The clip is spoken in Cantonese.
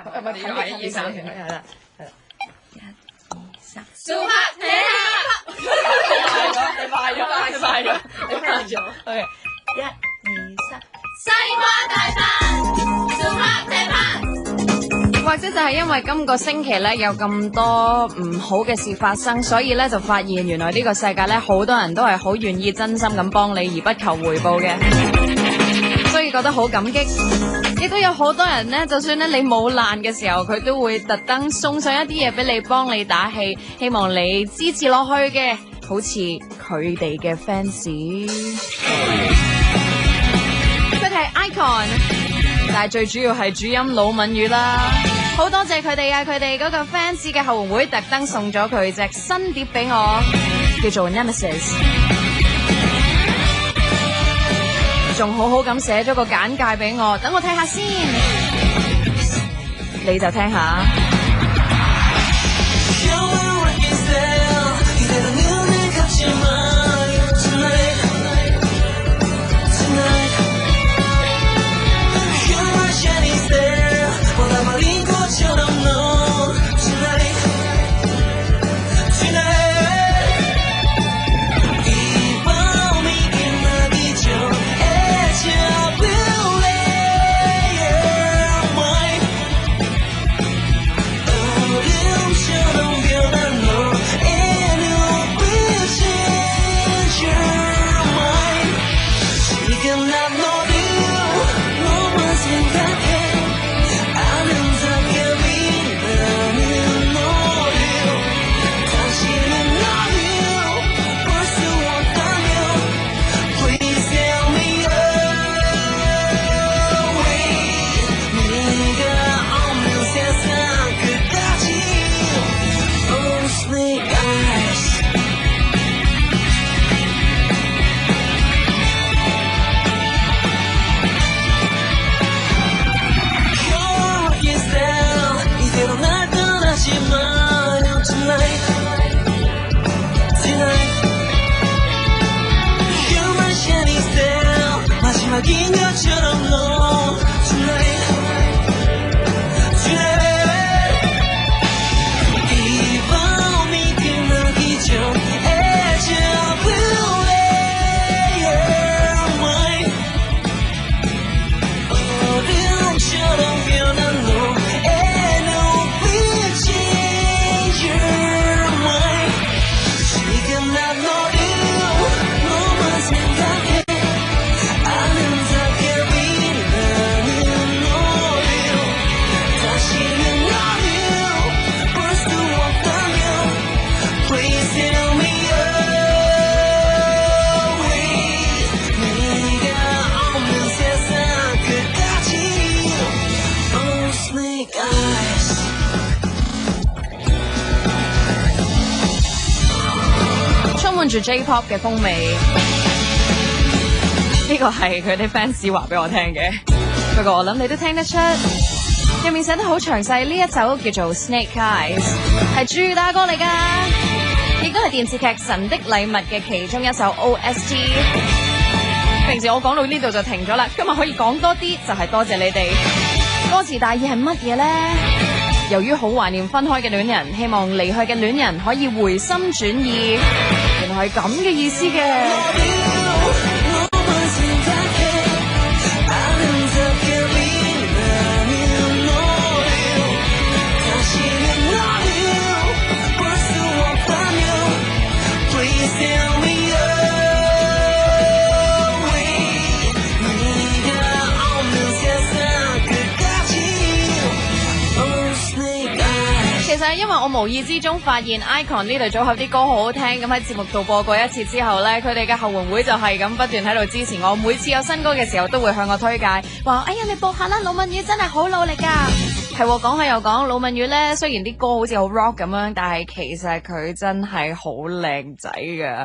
唔係睇1、2、3係啦。1、2、3，數下睇下。你快咗。OK，1、2、3，西瓜大飯，數下睇下。或者就係因為今個星期咧有咁多唔好嘅事發生，所以咧就發現原來呢個世界咧好多人都係好願意真心咁幫你而不求回報嘅，所以覺得好感激。亦都有好多人咧，就算咧你冇爛嘅時候，佢都會特登送上一啲嘢俾你，幫你打氣，希望你支持落去嘅，好似佢哋嘅 fans。佢哋係 Icon， 但係最主要係主音老敏語啦。好多謝佢哋啊！佢哋嗰個 fans 嘅後援會特登送咗佢隻新碟俾我，叫做 Nemesis， 仲好好咁寫咗個簡介俾我，等我睇下先，你就聽下。住 J-pop 嘅風味，呢個係佢啲 fans 話俾我聽嘅。不過我諗你都聽得出，入面寫得好詳細。呢一首叫做 Snake Eyes， 係朱大哥嚟噶，亦都係電視劇《神的禮物》嘅其中一首 OST。平時我講到呢度就停咗啦，今日可以講多啲，就係多謝你哋。歌詞大意係乜嘢呢？由於好懷念分開嘅戀人，希望離去嘅戀人可以回心轉意。原來係咁嘅意思嘅。其實因為我無意之中發現 Icon 呢隊組合啲歌好好聽，咁喺節目度播過一次之後呢，佢哋嘅後援會就係咁不斷喺度支持我，每次有新歌嘅時候都會向我推介，話哎呀你播下啦，老敏語真係好努力噶。係講下又講，老敏語呢雖然啲歌好似好 rock 咁樣，但係其實佢真係好靚仔噶。